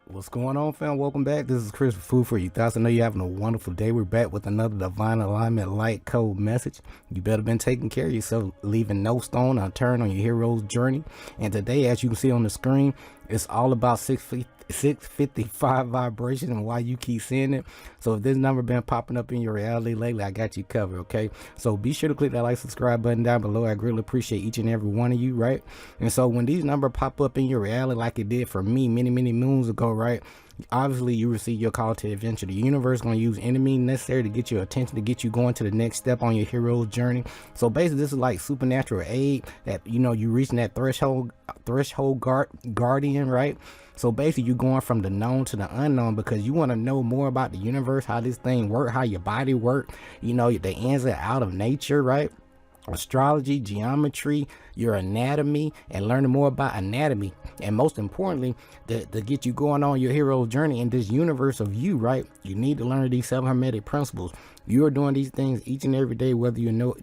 What's going on, fam? Welcome back. This is Chris with Food for You Thoughts. I know you're having a wonderful day. We're back with another Divine Alignment Light Code message. You better been taking care of yourself, leaving no stone unturned on your hero's journey. And today, as you can see on the screen, it's all about 655 vibration and why you keep seeing it. So if this number been popping up in your reality lately, I got you covered, okay? So be sure to click that like, subscribe button down below. I greatly appreciate each and every one of you, right? And so when these numbers pop up in your reality like it did for me many moons ago, right? Obviously you receive your call to adventure. The universe is going to use any means necessary to get your attention, to get you going to the next step on your hero's journey. So basically this is like supernatural aid that, you know, you reaching that threshold guardian, right? So basically you're going from the known to the unknown because you want to know more about the universe, how this thing work, how your body work, you know, the ins and out of nature, right? Astrology, geometry, your anatomy, and learning more about anatomy, and most importantly, to get you going on your hero's journey in this universe of you, right? You need to learn these 7 hermetic principles. You are doing these things each and every day, whether you know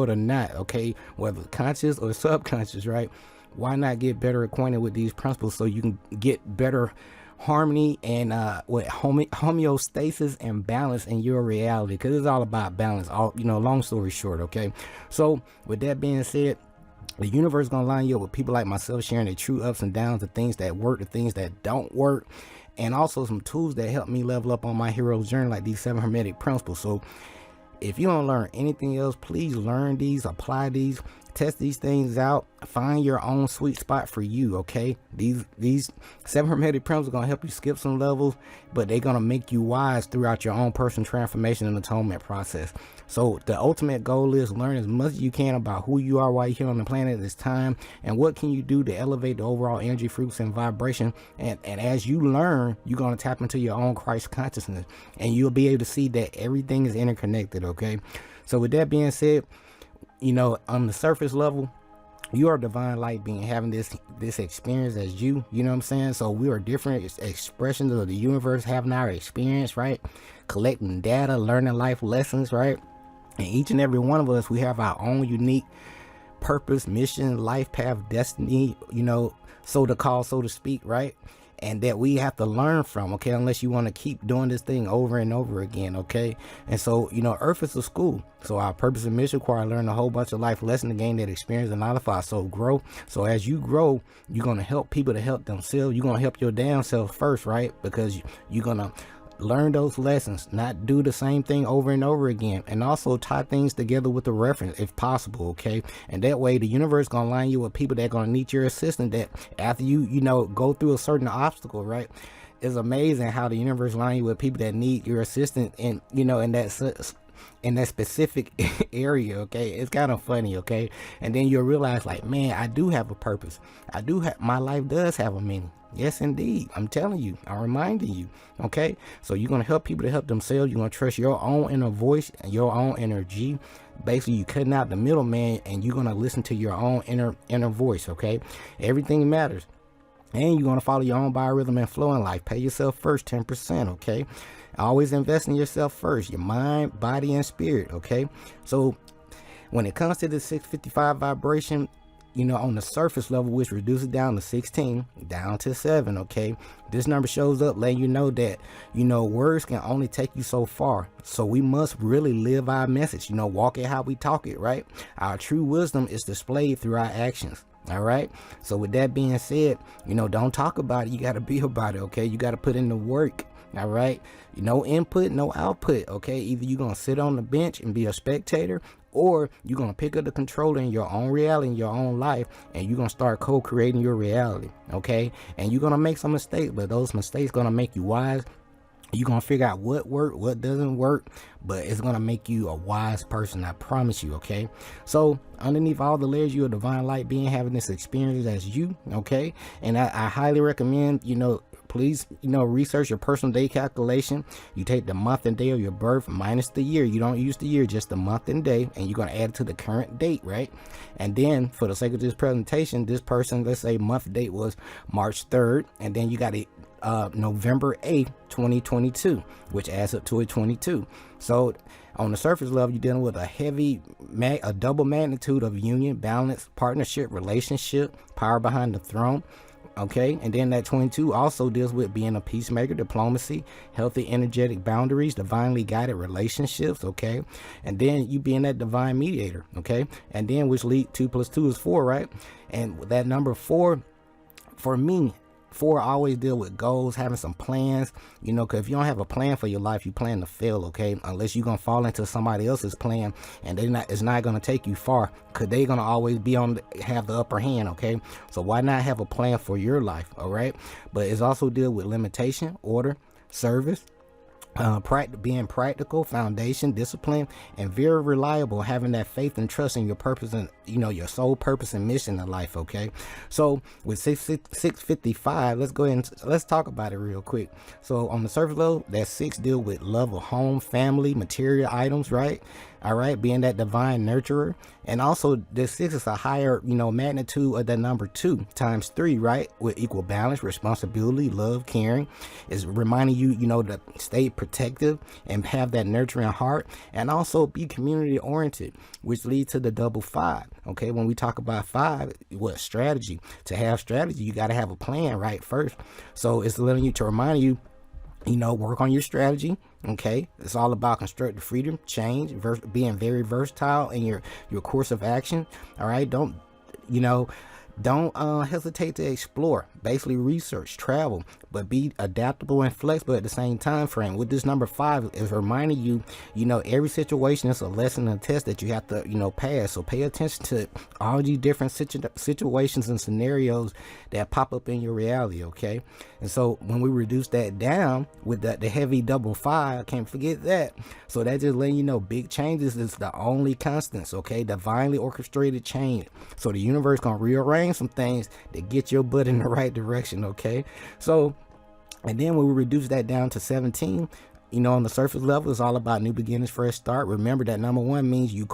it or not, okay? Whether conscious or subconscious, right? Why not get better acquainted with these principles so you can get better harmony and with homeostasis and balance in your reality, because it's all about balance. All, you know, long story short, okay? So with that being said, the universe is gonna line you up with people like myself, sharing the true ups and downs, the things that work, the things that don't work, and also some tools that help me level up on my hero's journey, like these 7 hermetic principles. So if you don't learn anything else, please learn these, apply these, test these things out, find your own sweet spot for you, okay? These 7 hermetic principles are gonna help you skip some levels, but they're gonna make you wise throughout your own personal transformation and atonement process. So the ultimate goal is learn as much as you can about who you are while you're here on the planet at this time, and what can you do to elevate the overall energy, fruits, and vibration. And as you learn, you're gonna tap into your own Christ consciousness, and you'll be able to see that everything is interconnected, okay? So with that being said, you know, on the surface level, you are a divine light being, having this experience as you know what I'm saying? So we are different expressions of the universe having our experience, right? Collecting data, learning life lessons, right? And each and every one of us, we have our own unique purpose, mission, life path, destiny, you know, so to call, so to speak, right? And that we have to learn from, okay? Unless you want to keep doing this thing over and over again, okay? And so, you know, Earth is a school. So our purpose and mission require learn a whole bunch of life lessons to gain that experience and knowledge for our soul grow. So as you grow, you're going to help people to help themselves. You're going to help your damn self first, right? Because you're going to learn those lessons, not do the same thing over and over again, and also tie things together with a reference if possible, okay? And that way the universe gonna line you with people that are gonna need your assistance, that after you know, go through a certain obstacle, right? It's amazing how the universe line you with people that need your assistance, and you know, in that specific area, okay? It's kind of funny, okay? And then you'll realize, like, man, I do have a purpose. My life does have a meaning. Yes, indeed. I'm telling you, I'm reminding you, okay? So you're going to help people to help themselves. You're going to trust your own inner voice and your own energy. Basically, you're cutting out the middleman, and you're going to listen to your own inner voice, okay? Everything matters. And you're going to follow your own biorhythm and flow in life. Pay yourself first, 10%, okay? Always invest in yourself first, your mind, body, and spirit, okay? So when it comes to the 655 vibration, you know, on the surface level, which reduces down to 16, down to 7, okay? This number shows up letting you know that, you know, words can only take you so far. So we must really live our message, you know, walk it how we talk it, right? Our true wisdom is displayed through our actions. All right. So with that being said, you know, don't talk about it. You got to be about it. Okay. You got to put in the work. All right. No input, no output. Okay. Either you're going to sit on the bench and be a spectator, or you're going to pick up the controller in your own reality, in your own life, and you're going to start co-creating your reality. Okay. And you're going to make some mistakes, but those mistakes going to make you wise. You're going to figure out what works, what doesn't work, but it's going to make you a wise person. I promise you. Okay. So underneath all the layers, you're a divine light being, having this experience as you. Okay. And I highly recommend, you know, please, you know, research your personal day calculation. You take the month and day of your birth minus the year. You don't use the year, just the month and day, and you're going to add it to the current date, right? And then for the sake of this presentation, this person, let's say month date was March 3rd, and then you got it November 8th, 2022, which adds up to a 22. So on the surface level, you're dealing with a double magnitude of union, balance, partnership, relationship, power behind the throne, Okay, and then that 22 also deals with being a peacemaker, diplomacy, healthy energetic boundaries, divinely guided relationships. Okay, and then you being that divine mediator. Okay, and then which lead 2 plus 2 is 4, right? And that number 4, for me, 4 always deal with goals, having some plans, you know, because if you don't have a plan for your life, you plan to fail, okay? Unless you're going to fall into somebody else's plan, and it's not going to take you far, because they're going to always be have the upper hand, okay? So why not have a plan for your life, all right? But it's also deal with limitation, order, service, being practical, foundation, discipline, and very reliable, having that faith and trust in your purpose and, you know, your sole purpose and mission in life. Okay, so with 655, let's go ahead and let's talk about it real quick. So on the surface level, that 6 deal with love of home, family, material items, right? All right, being that divine nurturer. And also the 6 is a higher, you know, magnitude of that number 2 times 3, right? With equal balance, responsibility, love, caring. Is reminding you, you know, to stay protective and have that nurturing heart, and also be community oriented, which leads to the double 5. Okay, when we talk about 5, what strategy? To have strategy, you got to have a plan, right? First. So it's letting you, to remind you, you know, work on your strategy. Okay, it's all about constructive freedom, change, being very versatile in your course of action. All right, don't hesitate to explore, basically research, travel, but be adaptable and flexible at the same time frame. With this number 5 is reminding you, you know, every situation is a lesson and a test that you have to, you know, pass. So pay attention to all these different situations and scenarios that pop up in your reality. Okay, and so when we reduce that down with the heavy double 5, I can't forget that. So that just letting you know, big changes is the only constants. Okay, divinely orchestrated change. So the universe gonna rearrange some things to get your butt in the right direction. Okay, so and then when we reduce that down to 17, you know, on the surface level, it's all about new beginnings, fresh start. Remember that number 1 means you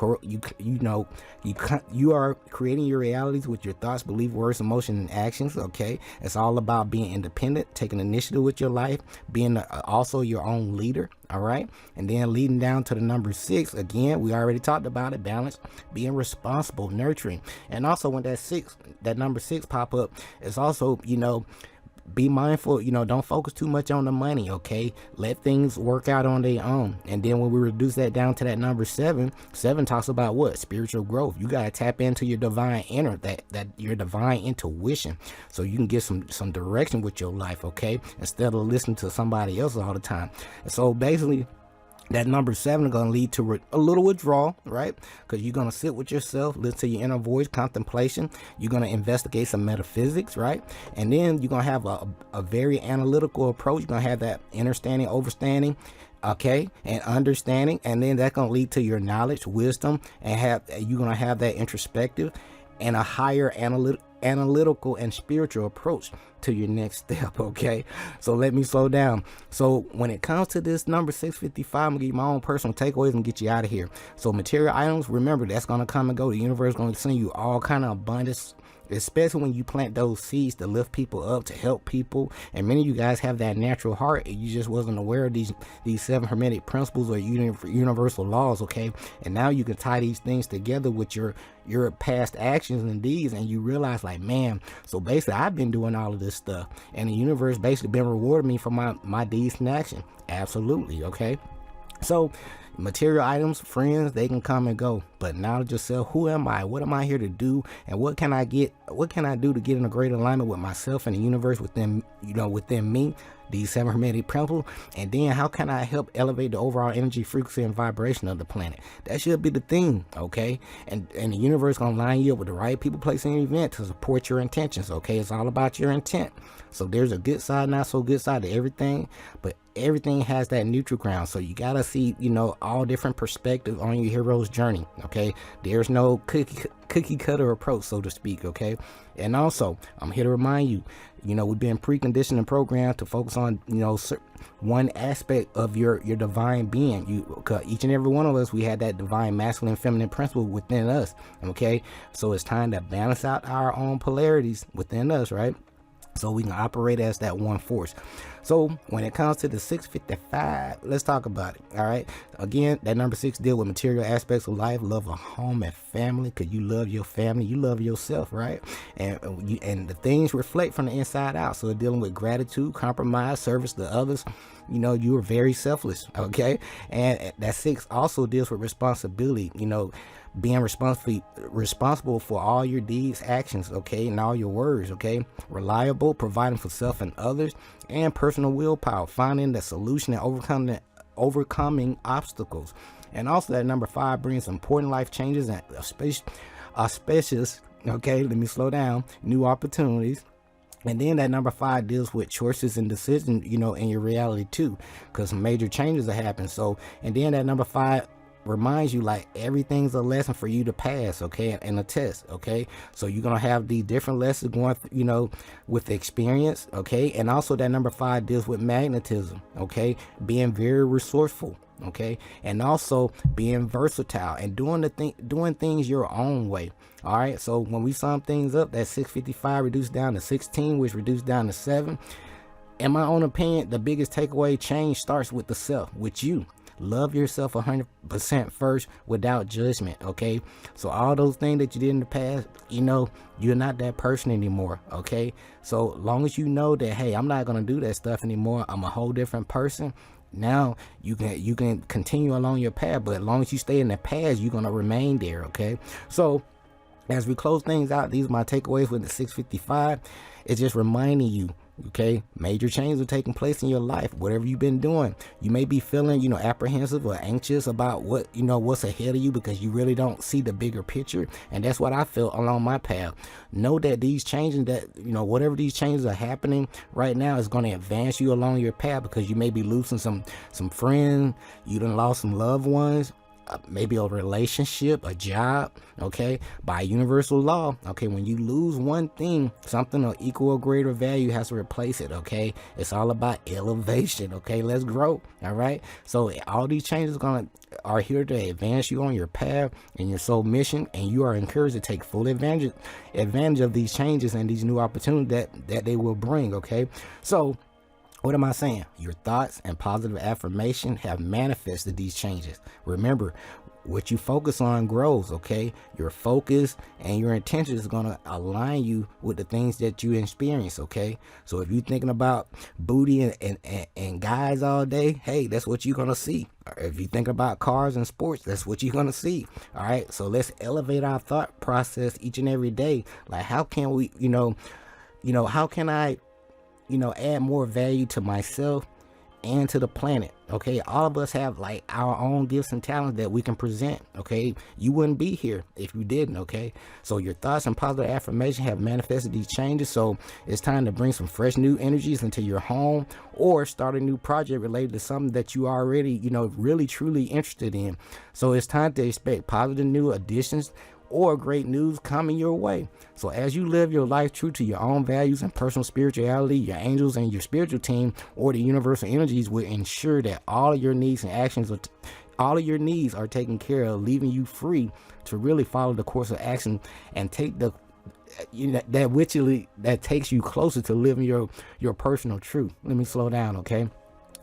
are creating your realities with your thoughts, beliefs, words, emotions, and actions. Okay, it's all about being independent, taking initiative with your life, being also your own leader. All right, and then leading down to the number 6, again, we already talked about it, balance, being responsible, nurturing. And also when that number 6 pop up, it's also, you know, be mindful, you know, don't focus too much on the money. Okay, let things work out on their own. And then when we reduce that down to that number 7 talks about what? Spiritual growth. You got to tap into your divine inner, that your divine intuition, so you can get some direction with your life. Okay, instead of listening to somebody else all the time. And so basically, that number 7 is going to lead to a little withdrawal, right? Because you're going to sit with yourself, listen to your inner voice, contemplation. You're going to investigate some metaphysics, right? And then you're going to have a very analytical approach. You're going to have that understanding, overstanding, okay, and understanding. And then that's going to lead to your knowledge, wisdom, and you're going to have that introspective and a higher analytical and spiritual approach to your next step. Okay, so let me slow down. So when it comes to this number 655, I'm gonna give you my own personal takeaways and get you out of here. So material items, remember, that's gonna come and go. The universe is gonna send you all kind of abundance, especially when you plant those seeds to lift people up, to help people. And many of you guys have that natural heart, and you just wasn't aware of these 7 hermetic principles or universal laws. Okay, and now you can tie these things together with your past actions and deeds, and you realize, like, man, so basically I've been doing all of this stuff, and the universe basically been rewarding me for my deeds and action. Absolutely. Okay, so material items, friends, they can come and go, but knowledge yourself. Who am I? What am I here to do? And what can I do to get in a great alignment with myself and the universe within me? These 7 hermetic principles. And then how can I help elevate the overall energy, frequency, and vibration of the planet? That should be the thing. Okay, and the universe gonna line you up with the right people, place, and event to support your intentions. Okay, it's all about your intent. So there's a good side, not so good side to everything, but everything has that neutral ground. So you gotta see, you know, all different perspectives on your hero's journey. Okay, there's no cookie cutter approach, so to speak. Okay, and also I'm here to remind you, you know, we've been preconditioned and programmed to focus on, you know, one aspect of your divine being. Each and every one of us, we had that divine masculine, feminine principle within us. Okay, so it's time to balance out our own polarities within us, right? So we can operate as that one force. So when it comes to the 655, let's talk about it. All right. Again, that number 6 deal with material aspects of life, love of home and family. Cause you love your family, you love yourself, right? And the things reflect from the inside out. So dealing with gratitude, compromise, service to others. You know, you are very selfless. Okay. And that 6 also deals with responsibility. You know, being responsible for all your deeds, actions, okay, and all your words, okay, reliable, providing for self and others, and personal willpower, finding the solution and overcoming obstacles. And also that number 5 brings important life changes and auspicious, okay, let me slow down, new opportunities. And then that number 5 deals with choices and decisions, you know, in your reality too, because major changes are happening. So, and then that number 5 reminds you like everything's a lesson for you to pass, okay, and a test, okay. So you're gonna have the different lessons going, you know, with experience, okay. And also that number 5 deals with magnetism, okay, being very resourceful, okay, and also being versatile and doing things your own way. All right. So when we sum things up, that 655 reduced down to 16, which reduced down to 7. In my own opinion, the biggest takeaway change starts with the self, with you. Love yourself 100% first without judgment, okay? So all those things that you did in the past, you know, you're not that person anymore, okay? So long as you know that, hey, I'm not going to do that stuff anymore. I'm a whole different person. Now you can continue along your path, but as long as you stay in the past, you're going to remain there, okay? So as we close things out, these are my takeaways with the 655. It's just reminding you, okay, major changes are taking place in your life. Whatever you've been doing, you may be feeling, you know, apprehensive or anxious about what, you know, what's ahead of you because you really don't see the bigger picture. And that's what I felt along my path. Know that these changes, that, you know, whatever these changes are happening right now is going to advance you along your path, because you may be losing some friends, you done lost some loved ones, maybe a relationship, a job, okay, by universal law, okay, when you lose one thing, something of equal or greater value has to replace it, okay. It's all about elevation, okay. Let's grow, all right. So all these changes are here to advance you on your path and your soul mission, and you are encouraged to take full advantage of these changes and these new opportunities that they will bring, okay. So what am I saying? Your thoughts and positive affirmation have manifested these changes. Remember, what you focus on grows, okay? Your focus and your intention is going to align you with the things that you experience, okay? So if you're thinking about booty and guys all day, hey, that's what you're going to see. Or if you think about cars and sports, that's what you're going to see, all right? So let's elevate our thought process each and every day. Like, how can we, how can I, add more value to myself and to the planet? Okay, all of us have like our own gifts and talents that we can present. Okay, you wouldn't be here if you didn't. Okay, so your thoughts and positive affirmation have manifested these changes. So it's time to bring some fresh new energies into your home, or start a new project related to something that you already, really truly interested in. So it's time to expect positive new additions or great news coming your way. So as you live your life true to your own values and personal spirituality, your angels and your spiritual team or the universal energies will ensure that all of your needs and actions are taken care of, leaving you free to really follow the course of action and take that takes you closer to living your personal truth. Let me slow down, okay?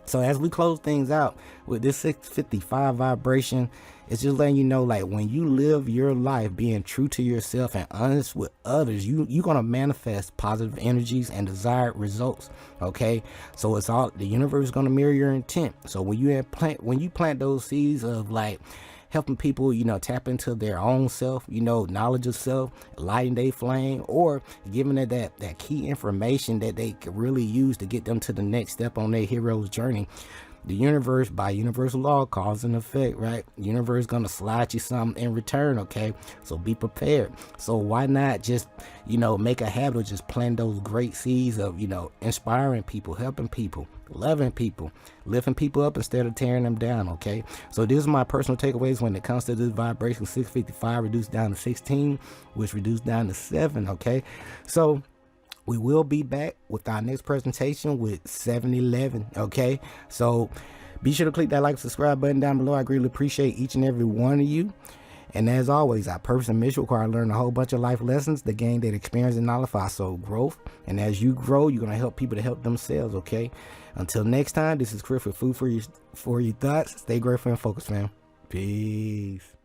So as we close things out with this 655 vibration, it's just letting you know, like, when you live your life being true to yourself and honest with others, you're going to manifest positive energies and desired results. Okay. So it's all, the universe is going to mirror your intent. So when you plant those seeds of like helping people, tap into their own self, knowledge of self, lighting their flame, or giving it that key information that they could really use to get them to the next step on their hero's journey, the universe, by universal law, cause and effect, right? The universe is going to slide you something in return, okay? So be prepared. So why not just, make a habit of just planting those great seeds of, inspiring people, helping people, loving people, lifting people up instead of tearing them down, okay? So this is my personal takeaways when it comes to this vibration. 655 reduced down to 16, which reduced down to 7, okay? So we will be back with our next presentation with 711, okay? So be sure to click that like, subscribe button down below. I greatly appreciate each and every one of you. And as always, our purpose and mission require learning a whole bunch of life lessons to gain that experience and knowledge for our soul growth. And as you grow, you're going to help people to help themselves, okay? Until next time, this is Chris with Food for Your Thoughts. Stay grateful and focused, fam. Peace.